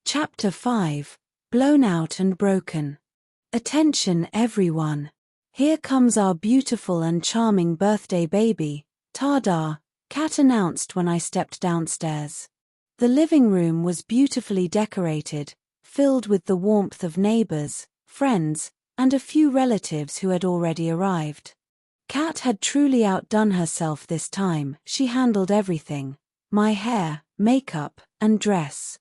Chapter 5. Blown Out and Broken. Attention everyone. Here comes our beautiful and charming birthday baby, Tada, Kat announced when I stepped downstairs. The living room was beautifully decorated, filled with the warmth of neighbors, friends, and a few relatives who had already arrived. Kat had truly outdone herself this time. She handled everything: my hair, makeup, and dress.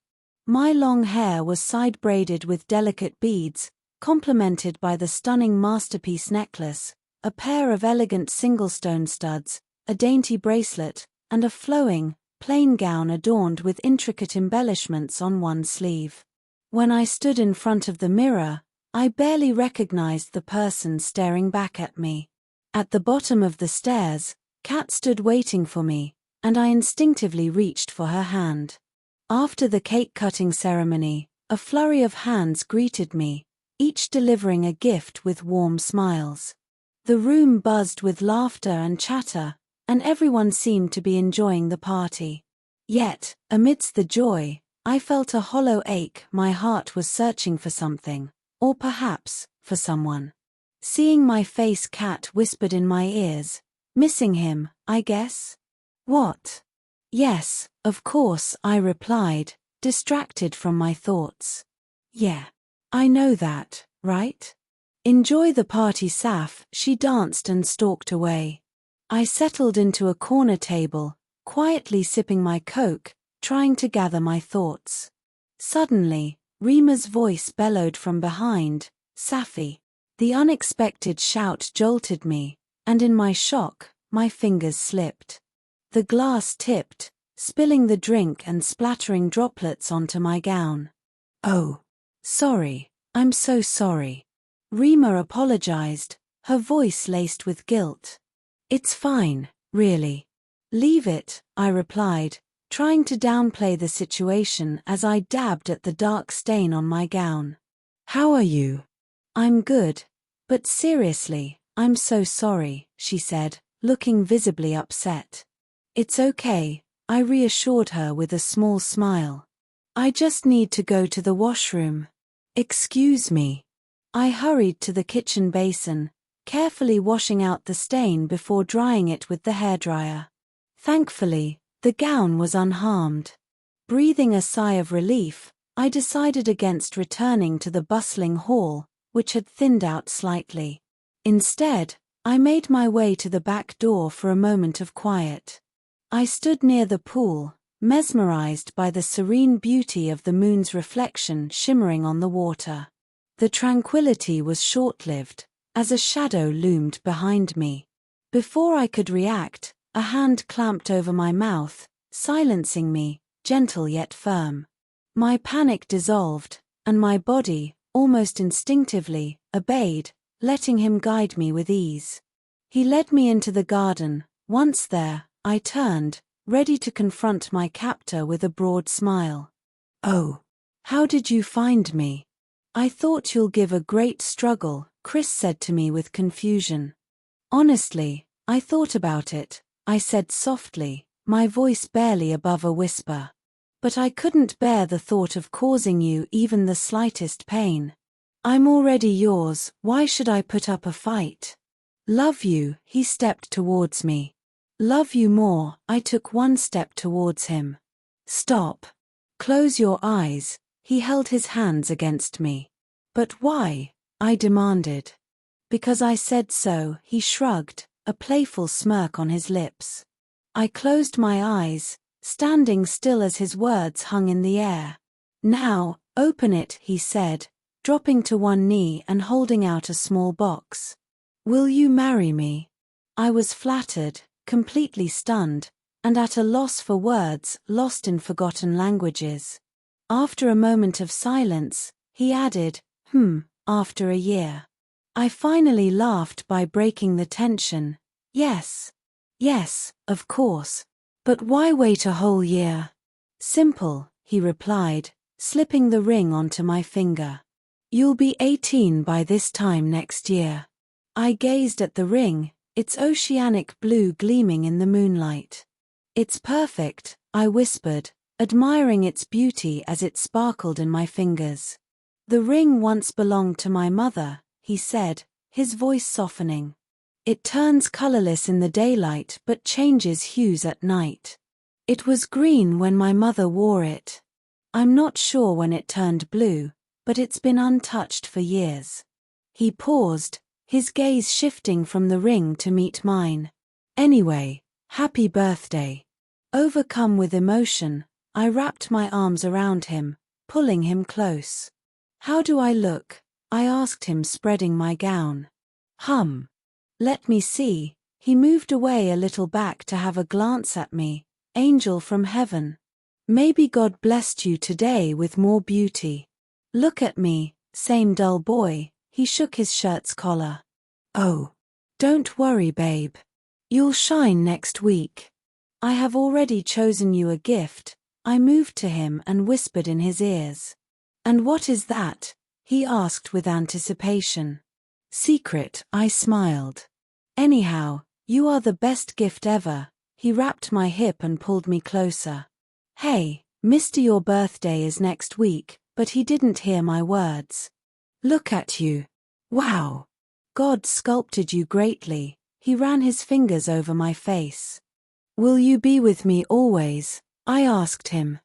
My long hair was side-braided with delicate beads, complemented by the stunning masterpiece necklace, a pair of elegant single-stone studs, a dainty bracelet, and a flowing, plain gown adorned with intricate embellishments on one sleeve. When I stood in front of the mirror, I barely recognized the person staring back at me. At the bottom of the stairs, Kat stood waiting for me, and I instinctively reached for her hand. After the cake-cutting ceremony, a flurry of hands greeted me, each delivering a gift with warm smiles. The room buzzed with laughter and chatter, and everyone seemed to be enjoying the party. Yet, amidst the joy, I felt a hollow ache. My heart was searching for something, or perhaps, for someone. Seeing my face, Kat whispered in my ears, "Missing him, I guess?" "What?" "Yes, of course," I replied, distracted from my thoughts. "Yeah. I know that, right? Enjoy the party, Saf." She danced and stalked away. I settled into a corner table, quietly sipping my Coke, trying to gather my thoughts. Suddenly, Rima's voice bellowed from behind, "Safi." The unexpected shout jolted me, and in my shock, my fingers slipped. The glass tipped, spilling the drink and splattering droplets onto my gown. "Oh. Sorry, I'm so sorry." Rima apologized, her voice laced with guilt. "It's fine, really." "Leave it," I replied, trying to downplay the situation as I dabbed at the dark stain on my gown. "How are you?" "I'm good. But seriously, I'm so sorry," she said, looking visibly upset. "It's okay," I reassured her with a small smile. "I just need to go to the washroom." "Excuse me." I hurried to the kitchen basin, carefully washing out the stain before drying it with the hairdryer. Thankfully, the gown was unharmed. Breathing a sigh of relief, I decided against returning to the bustling hall, which had thinned out slightly. Instead, I made my way to the back door for a moment of quiet. I stood near the pool, mesmerized by the serene beauty of the moon's reflection shimmering on the water. The tranquility was short-lived, as a shadow loomed behind me. Before I could react, a hand clamped over my mouth, silencing me, gentle yet firm. My panic dissolved, and my body, almost instinctively, obeyed, letting him guide me with ease. He led me into the garden. Once there, I turned, ready to confront my captor with a broad smile. "Oh, how did you find me?" "I thought you'll give a great struggle," Kris said to me with confusion. "Honestly, I thought about it," I said softly, my voice barely above a whisper. "But I couldn't bear the thought of causing you even the slightest pain. I'm already yours, why should I put up a fight?" "Love you," he stepped towards me. "Love you more." I took one step towards him. "Stop. Close your eyes." He held his hands against me. "But why?" I demanded. "Because I said so," he shrugged, a playful smirk on his lips. I closed my eyes, standing still as his words hung in the air. "Now, open it," he said, dropping to one knee and holding out a small box. "Will you marry me?" I was flattered, completely stunned, and at a loss for words, lost in forgotten languages. After a moment of silence, he added, "After a year." I finally laughed by breaking the tension. "Yes. Yes, of course. But why wait a whole year?" "Simple," he replied, slipping the ring onto my finger. "You'll be 18 by this time next year." I gazed at the ring, its oceanic blue gleaming in the moonlight. "It's perfect," I whispered, admiring its beauty as it sparkled in my fingers. "The ring once belonged to my mother," he said, his voice softening. "It turns colorless in the daylight but changes hues at night. It was green when my mother wore it. I'm not sure when it turned blue, but it's been untouched for years." He paused, his gaze shifting from the ring to meet mine. "Anyway, happy birthday." Overcome with emotion, I wrapped my arms around him, pulling him close. "How do I look?" I asked him, spreading my gown. Let me see." He moved away a little back to have a glance at me. "Angel from heaven. Maybe God blessed you today with more beauty. Look at me, same dull boy." He shook his shirt's collar. "Oh, don't worry, babe. You'll shine next week. I have already chosen you a gift." I moved to him and whispered in his ears. "And what is that?" he asked with anticipation. "Secret," I smiled. "Anyhow, you are the best gift ever." He wrapped my hip and pulled me closer. "Hey, mister, your birthday is next week," but he didn't hear my words. "Look at you. Wow. God sculpted you greatly." He ran his fingers over my face. "Will you be with me always?" I asked him.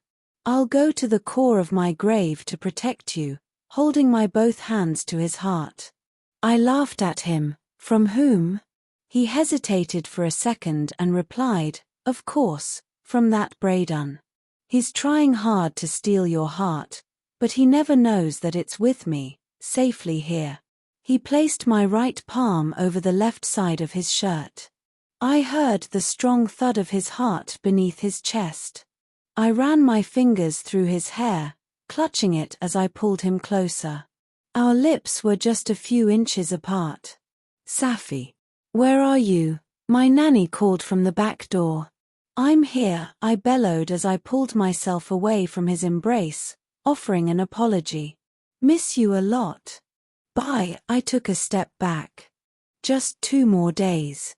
"I'll go to the core of my grave to protect you," holding my both hands to his heart. I laughed at him. "From whom?" He hesitated for a second and replied, "Of course, from that Braydon. He's trying hard to steal your heart, but he never knows that it's with me, safely here." He placed my right palm over the left side of his shirt. I heard the strong thud of his heart beneath his chest. I ran my fingers through his hair, clutching it as I pulled him closer. Our lips were just a few inches apart. "Safi, where are you?" my nanny called from the back door. "I'm here," I bellowed as I pulled myself away from his embrace, offering an apology. "Miss you a lot." "Bye." I took a step back. "Just 2 more days.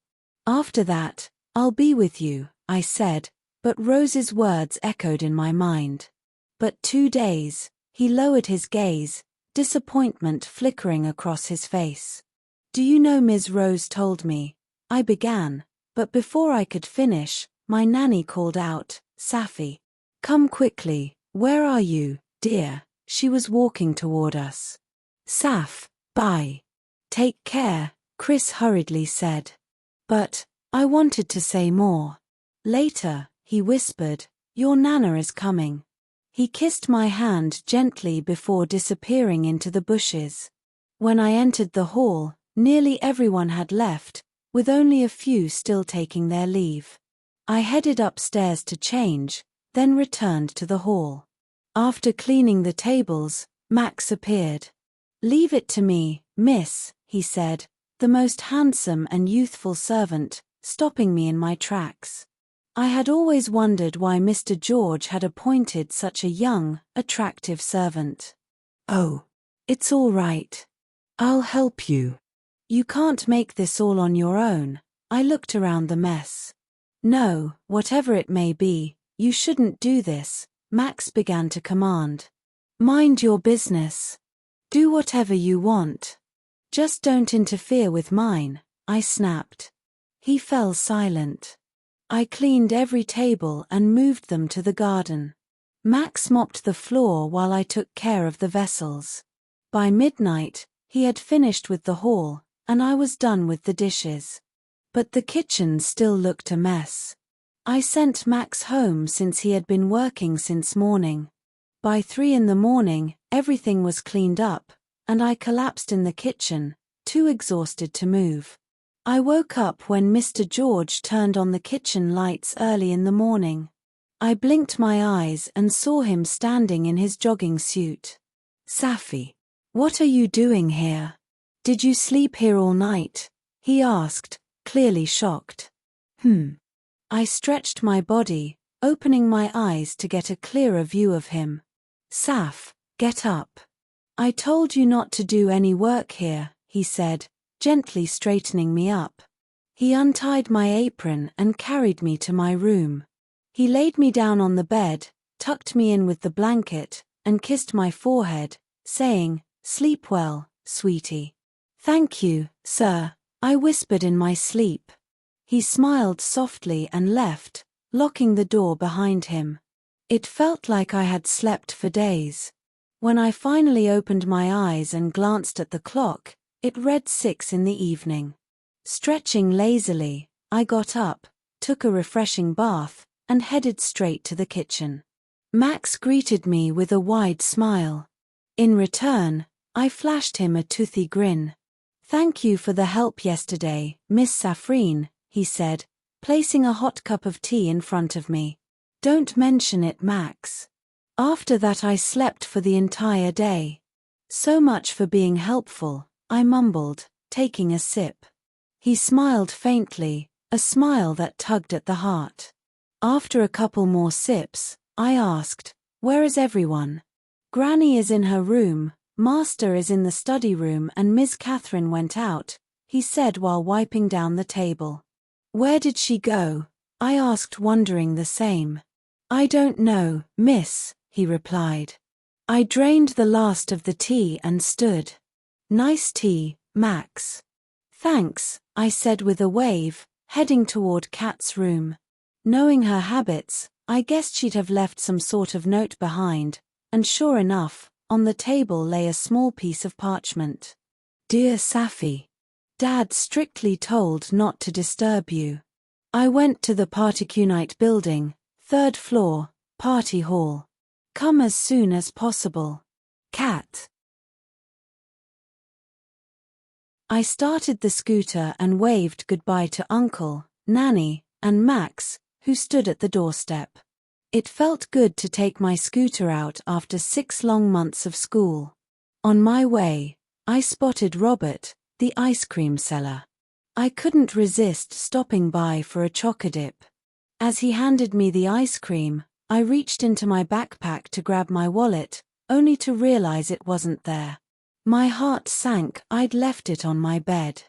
After that, I'll be with you," I said, but Rose's words echoed in my mind. "But 2 days," he lowered his gaze, disappointment flickering across his face. "Do you know Ms. Rose told me," I began, but before I could finish, my nanny called out, "Safi, come quickly." "Where are you, dear?" She was walking toward us. "Saf, bye. Take care," Kris hurriedly said. But I wanted to say more. "Later," he whispered, "your Nana is coming." He kissed my hand gently before disappearing into the bushes. When I entered the hall, nearly everyone had left, with only a few still taking their leave. I headed upstairs to change, then returned to the hall. After cleaning the tables, Max appeared. "Leave it to me, miss," he said, the most handsome and youthful servant, stopping me in my tracks. I had always wondered why Mr. George had appointed such a young, attractive servant. "Oh, it's all right. I'll help you." "You can't make this all on your own." I looked around the mess. "No, whatever it may be, you shouldn't do this," Max began to command. "Mind your business. Do whatever you want. Just don't interfere with mine," I snapped. He fell silent. I cleaned every table and moved them to the garden. Max mopped the floor while I took care of the vessels. By midnight, he had finished with the hall, and I was done with the dishes. But the kitchen still looked a mess. I sent Max home since he had been working since morning. By 3 in the morning, everything was cleaned up, and I collapsed in the kitchen, too exhausted to move. I woke up when Mr. George turned on the kitchen lights early in the morning. I blinked my eyes and saw him standing in his jogging suit. "Safi, what are you doing here? Did you sleep here all night?" he asked, clearly shocked. I stretched my body, opening my eyes to get a clearer view of him. "Saf, get up. I told you not to do any work here," he said, gently straightening me up. He untied my apron and carried me to my room. He laid me down on the bed, tucked me in with the blanket, and kissed my forehead, saying, "Sleep well, sweetie." "Thank you, sir," I whispered in my sleep. He smiled softly and left, locking the door behind him. It felt like I had slept for days. When I finally opened my eyes and glanced at the clock, it read 6 in the evening. Stretching lazily, I got up, took a refreshing bath, and headed straight to the kitchen. Max greeted me with a wide smile. In return, I flashed him a toothy grin. "Thank you for the help yesterday, Miss Safrine," he said, placing a hot cup of tea in front of me. "Don't mention it, Max. After that I slept for the entire day." "So much for being helpful," I mumbled, taking a sip. He smiled faintly, a smile that tugged at the heart. After a couple more sips, I asked, "Where is everyone?" "Granny is in her room, Master is in the study room, and Miss Catherine went out," he said while wiping down the table. "Where did she go?" I asked, wondering the same. "I don't know, miss," he replied. I drained the last of the tea and stood. "Nice tea, Max." "Thanks," I said with a wave, heading toward Kat's room. Knowing her habits, I guessed she'd have left some sort of note behind, and sure enough, on the table lay a small piece of parchment. "Dear Safi, Dad strictly told not to disturb you. I went to the Partikunite building, 3rd floor, party hall. Come as soon as possible. Kat." I started the scooter and waved goodbye to Uncle, Nanny, and Max, who stood at the doorstep. It felt good to take my scooter out after 6 long months of school. On my way, I spotted Robert, the ice cream seller. I couldn't resist stopping by for a chocodip. As he handed me the ice cream, I reached into my backpack to grab my wallet, only to realize it wasn't there. My heart sank. I'd left it on my bed.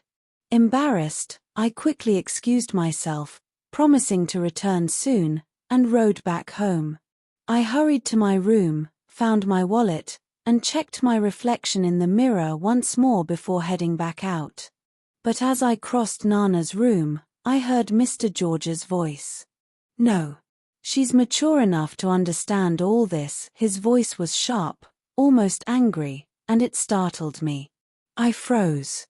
Embarrassed, I quickly excused myself, promising to return soon, and rode back home. I hurried to my room, found my wallet, and checked my reflection in the mirror once more before heading back out. But as I crossed Nana's room, I heard Mr. George's voice. "No. She's mature enough to understand all this." His voice was sharp, almost angry, and it startled me. I froze.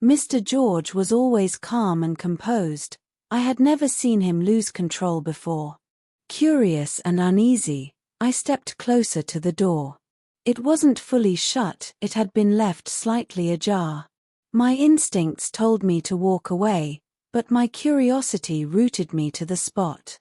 Mr. George was always calm and composed. I had never seen him lose control before. Curious and uneasy, I stepped closer to the door. It wasn't fully shut, it had been left slightly ajar. My instincts told me to walk away, but my curiosity rooted me to the spot.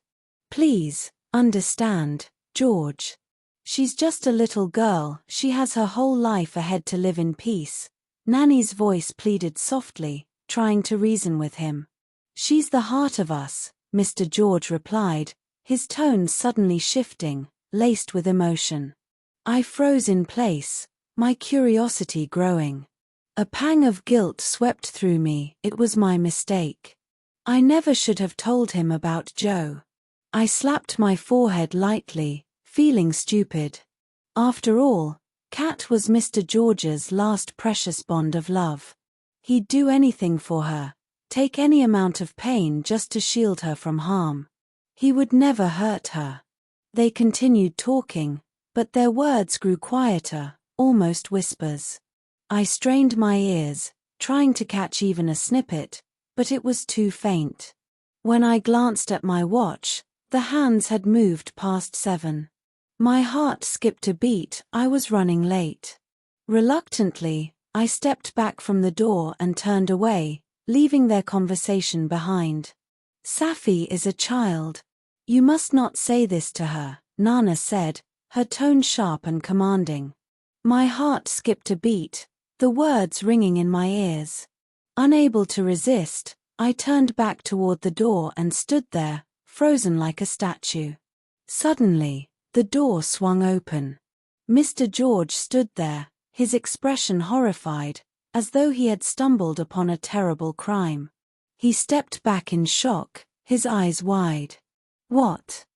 "Please, understand, George. She's just a little girl, she has her whole life ahead to live in peace." Nanny's voice pleaded softly, trying to reason with him. "She's the heart of us," Mr. George replied, his tone suddenly shifting, laced with emotion. I froze in place, my curiosity growing. A pang of guilt swept through me. It was my mistake. I never should have told him about Joe. I slapped my forehead lightly, feeling stupid. After all, Kat was Mr. George's last precious bond of love. He'd do anything for her, take any amount of pain just to shield her from harm. He would never hurt her. They continued talking, but their words grew quieter, almost whispers. I strained my ears, trying to catch even a snippet, but it was too faint. When I glanced at my watch, the hands had moved past 7. My heart skipped a beat. I was running late. Reluctantly, I stepped back from the door and turned away, leaving their conversation behind. "Safi is a child. You must not say this to her," Nana said, her tone sharp and commanding. My heart skipped a beat, the words ringing in my ears. Unable to resist, I turned back toward the door and stood there, frozen like a statue. Suddenly, the door swung open. Mr. George stood there, his expression horrified, as though he had stumbled upon a terrible crime. He stepped back in shock, his eyes wide. "What?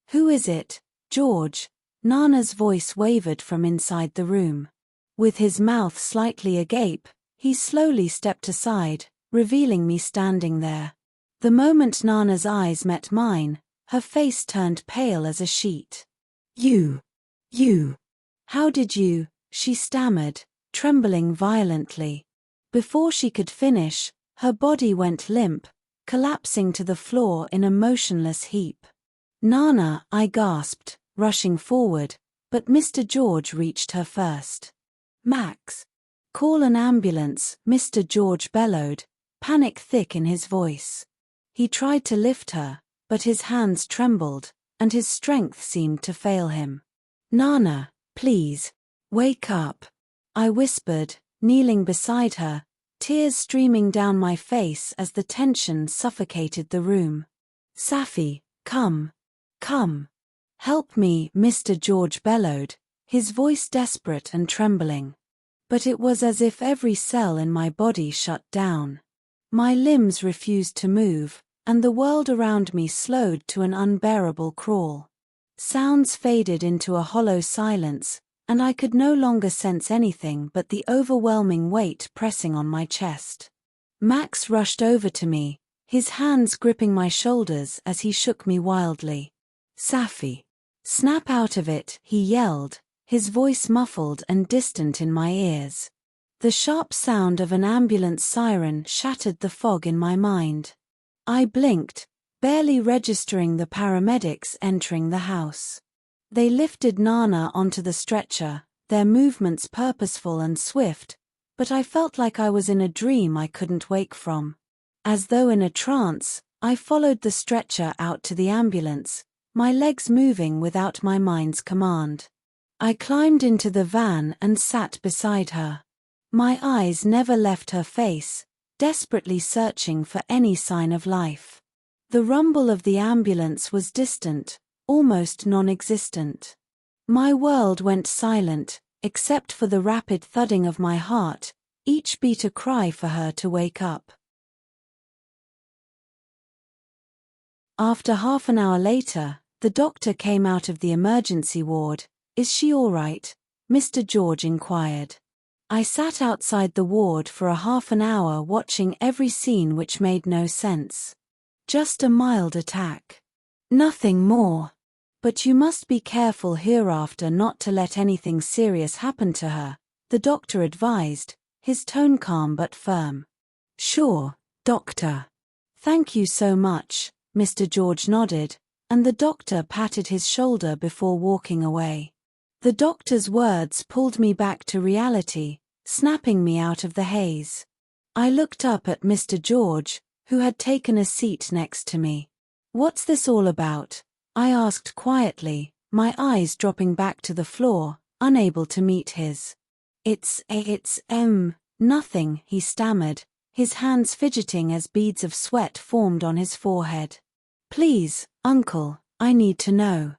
Who is it, George?" Nana's voice wavered from inside the room. With his mouth slightly agape, he slowly stepped aside, revealing me standing there. The moment Nana's eyes met mine, her face turned pale as a sheet. You. How did you? She stammered, trembling violently. Before she could finish, her body went limp, collapsing to the floor in a motionless heap. Nana, I gasped, rushing forward, but Mr. George reached her first. Max. Call an ambulance, Mr. George bellowed, panic thick in his voice. He tried to lift her, but his hands trembled, and his strength seemed to fail him. Nana, please, wake up, I whispered, kneeling beside her, tears streaming down my face as the tension suffocated the room. Safi, come. Help me, Mr. George bellowed, his voice desperate and trembling. But it was as if every cell in my body shut down. My limbs refused to move, and the world around me slowed to an unbearable crawl. Sounds faded into a hollow silence, and I could no longer sense anything but the overwhelming weight pressing on my chest. Max rushed over to me, his hands gripping my shoulders as he shook me wildly. Safi. Snap out of it, he yelled, his voice muffled and distant in my ears. The sharp sound of an ambulance siren shattered the fog in my mind. I blinked, barely registering the paramedics entering the house. They lifted Nana onto the stretcher, their movements purposeful and swift, but I felt like I was in a dream I couldn't wake from. As though in a trance, I followed the stretcher out to the ambulance, my legs moving without my mind's command. I climbed into the van and sat beside her. My eyes never left her face, desperately searching for any sign of life. The rumble of the ambulance was distant, almost non-existent. My world went silent, except for the rapid thudding of my heart, each beat a cry for her to wake up. After half an hour later, the doctor came out of the emergency ward. Is she all right? Mr. George inquired. I sat outside the ward for a half an hour watching every scene which made no sense. Just a mild attack. Nothing more. But you must be careful hereafter not to let anything serious happen to her, the doctor advised, his tone calm but firm. Sure, doctor. Thank you so much, Mr. George nodded, and the doctor patted his shoulder before walking away. The doctor's words pulled me back to reality, snapping me out of the haze. I looked up at Mr. George, who had taken a seat next to me. What's this all about? I asked quietly, my eyes dropping back to the floor, unable to meet his. It's nothing, he stammered, his hands fidgeting as beads of sweat formed on his forehead. Please, uncle, I need to know.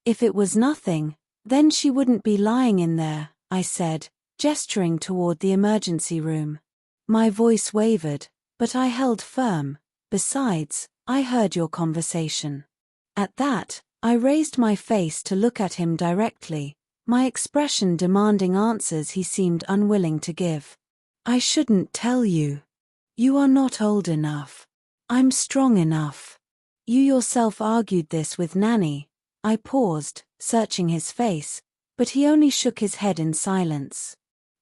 If it was nothing, then she wouldn't be lying in there, I said, gesturing toward the emergency room. My voice wavered, but I held firm. Besides, I heard your conversation. At that, I raised my face to look at him directly, my expression demanding answers he seemed unwilling to give. I shouldn't tell you. You are not old enough. I'm strong enough. You yourself argued this with Nanny. I paused, searching his face, but he only shook his head in silence.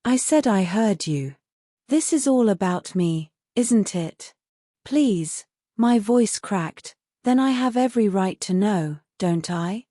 I said I heard you. This is all about me, isn't it? Please, my voice cracked, then I have every right to know, don't I?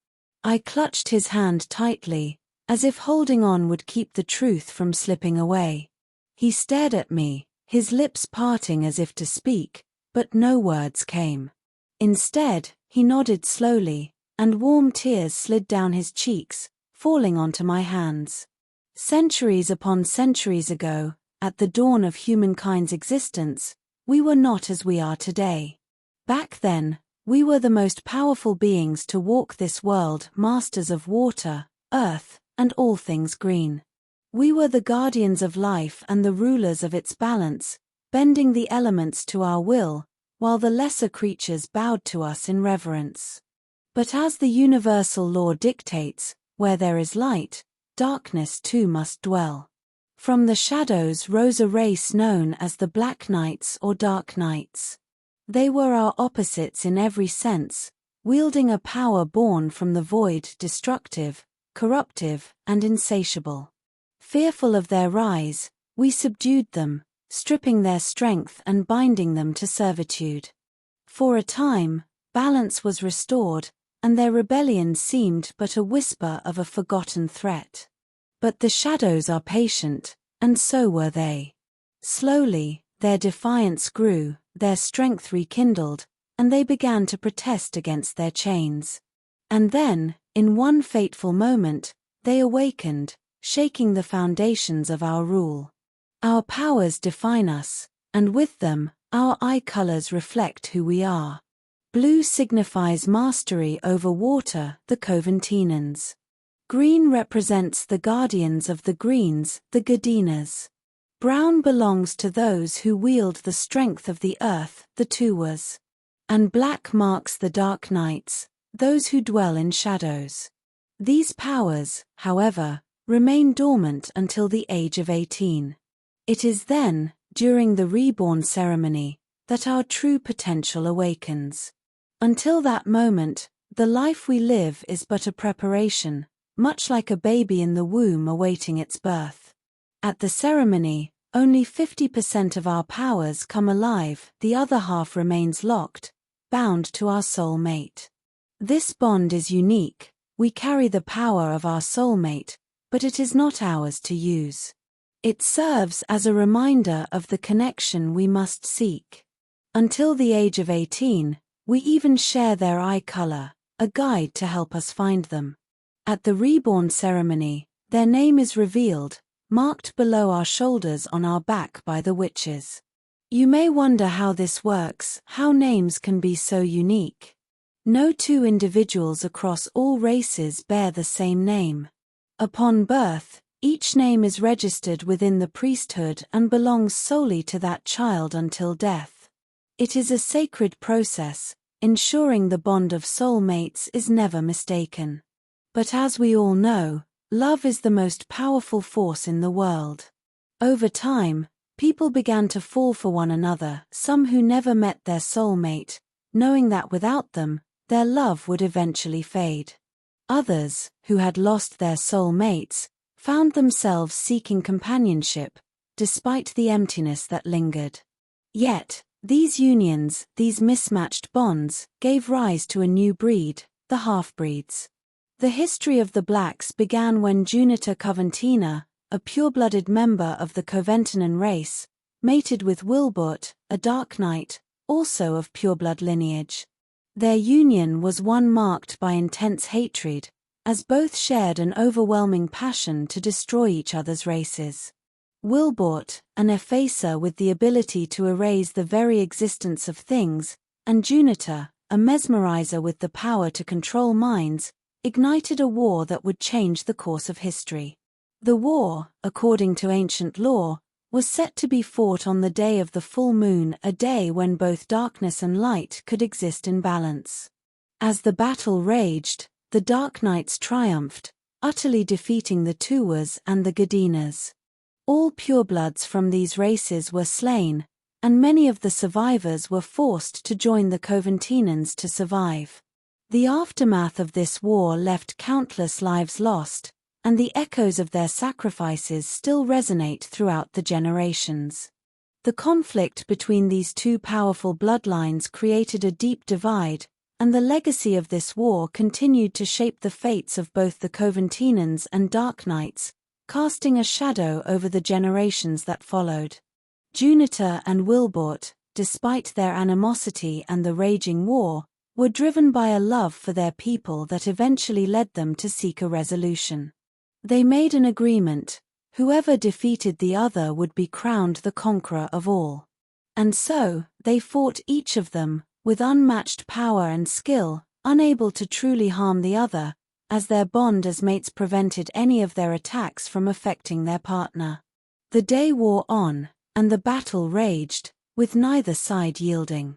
I clutched his hand tightly, as if holding on would keep the truth from slipping away. He stared at me, his lips parting as if to speak, but no words came. Instead, he nodded slowly, and warm tears slid down his cheeks, falling onto my hands. Centuries upon centuries ago, at the dawn of humankind's existence, we were not as we are today. Back then, we were the most powerful beings to walk this world, masters of water, earth, and all things green. We were the guardians of life and the rulers of its balance, bending the elements to our will, while the lesser creatures bowed to us in reverence. But as the universal law dictates, where there is light, darkness too must dwell. From the shadows rose a race known as the Black Knights or Dark Knights. They were our opposites in every sense, wielding a power born from the void, destructive, corruptive, and insatiable. Fearful of their rise, we subdued them, stripping their strength and binding them to servitude. For a time, balance was restored, and their rebellion seemed but a whisper of a forgotten threat. But the shadows are patient, and so were they. Slowly, their defiance grew, their strength rekindled, and they began to protest against their chains. And then, in one fateful moment, they awakened, shaking the foundations of our rule. Our powers define us, and with them, our eye colors reflect who we are. Blue signifies mastery over water, the Coventinans. Green represents the guardians of the greens, the Gadinas. Brown belongs to those who wield the strength of the earth, the Tuwas. And black marks the Dark Knights, those who dwell in shadows. These powers, however, remain dormant until the age of 18. It is then, during the reborn ceremony, that our true potential awakens. Until that moment, the life we live is but a preparation, much like a baby in the womb awaiting its birth. At the ceremony, only 50% of our powers come alive, the other half remains locked, bound to our soul mate. This bond is unique, we carry the power of our soulmate, but it is not ours to use. It serves as a reminder of the connection we must seek. Until the age of 18, we even share their eye color, a guide to help us find them. At the reborn ceremony, their name is revealed, marked below our shoulders on our back by the witches. You may wonder how this works, how names can be so unique. No two individuals across all races bear the same name. Upon birth, each name is registered within the priesthood and belongs solely to that child until death. It is a sacred process, ensuring the bond of soulmates is never mistaken. But as we all know, love is the most powerful force in the world. Over time, people began to fall for one another, some who never met their soulmate, knowing that without them, their love would eventually fade. Others, who had lost their soulmates, found themselves seeking companionship, despite the emptiness that lingered. Yet, these unions, these mismatched bonds, gave rise to a new breed, the half-breeds. The history of the blacks began when Junita Coventina, a pure-blooded member of the Coventinan race, mated with Wilbert, a Dark Knight, also of pure-blood lineage. Their union was one marked by intense hatred, as both shared an overwhelming passion to destroy each other's races. Wilbert, an effacer with the ability to erase the very existence of things, and Junita, a mesmerizer with the power to control minds, ignited a war that would change the course of history. The war, according to ancient law, was set to be fought on the day of the full moon, a day when both darkness and light could exist in balance. As the battle raged, the Dark Knights triumphed, utterly defeating the Tuwas and the Gadinas. All purebloods from these races were slain, and many of the survivors were forced to join the Coventinans to survive. The aftermath of this war left countless lives lost, and the echoes of their sacrifices still resonate throughout the generations. The conflict between these two powerful bloodlines created a deep divide, and the legacy of this war continued to shape the fates of both the Coventinans and Dark Knights, casting a shadow over the generations that followed. Junita and Wilbert, despite their animosity and the raging war, were driven by a love for their people that eventually led them to seek a resolution. They made an agreement: whoever defeated the other would be crowned the conqueror of all. And so, they fought, each of them, with unmatched power and skill, unable to truly harm the other, as their bond as mates prevented any of their attacks from affecting their partner. The day wore on, and the battle raged, with neither side yielding.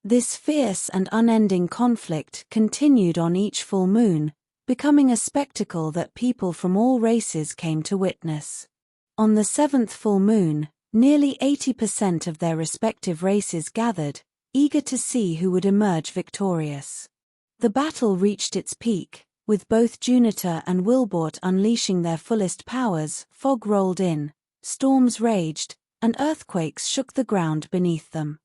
This fierce and unending conflict continued on each full moon, becoming a spectacle that people from all races came to witness. On the seventh full moon, nearly 80% of their respective races gathered, eager to see who would emerge victorious. The battle reached its peak, with both Junitor and Wilbort unleashing their fullest powers. Fog rolled in, storms raged, and earthquakes shook the ground beneath them.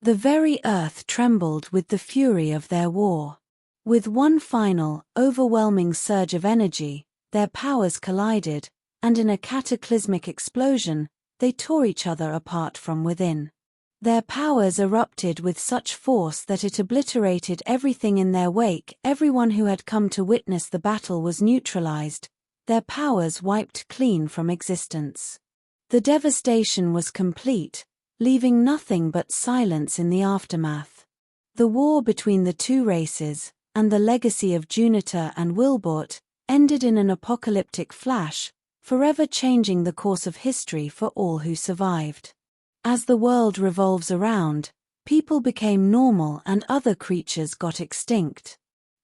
The very earth trembled with the fury of their war. With one final, overwhelming surge of energy, their powers collided, and in a cataclysmic explosion, they tore each other apart from within. Their powers erupted with such force that it obliterated everything in their wake. Everyone who had come to witness the battle was neutralized, their powers wiped clean from existence. The devastation was complete, leaving nothing but silence in the aftermath. The war between the two races, and the legacy of Junitor and Wilbort, ended in an apocalyptic flash, forever changing the course of history for all who survived. As the world revolves around, people became normal and other creatures got extinct.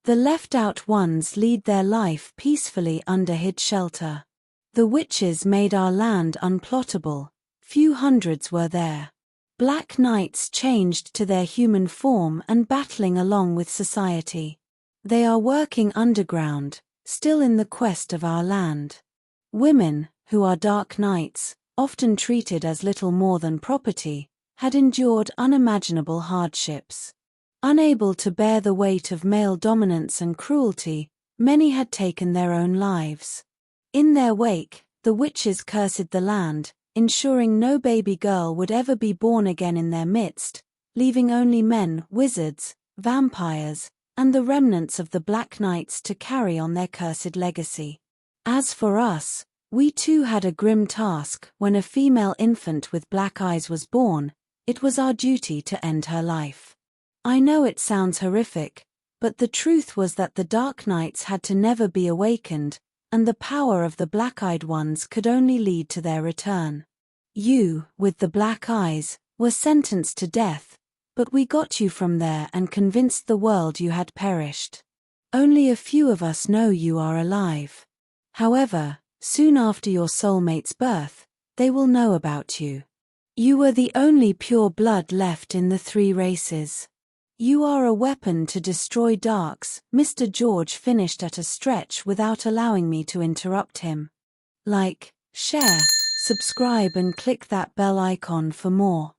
The left-out ones lead their life peacefully under hid shelter. The witches made our land unplottable, few hundreds were there. Black knights changed to their human form and battling along with society. They are working underground, still in the quest of our land. Women, who are dark knights, often treated as little more than property, had endured unimaginable hardships. Unable to bear the weight of male dominance and cruelty, many had taken their own lives. In their wake, the witches cursed the land, ensuring no baby girl would ever be born again in their midst, leaving only men, wizards, vampires, and the remnants of the Black Knights to carry on their cursed legacy. As for us, we too had a grim task. When a female infant with black eyes was born, it was our duty to end her life. I know it sounds horrific, but the truth was that the Dark Knights had to never be awakened, and the power of the black-eyed ones could only lead to their return. You, with the black eyes, were sentenced to death, but we got you from there and convinced the world you had perished. Only a few of us know you are alive. However, soon after your soulmate's birth, they will know about you. You were the only pure blood left in the three races. You are a weapon to destroy darks. Mr. George finished at a stretch without allowing me to interrupt him. Like, share, subscribe and click that bell icon for more.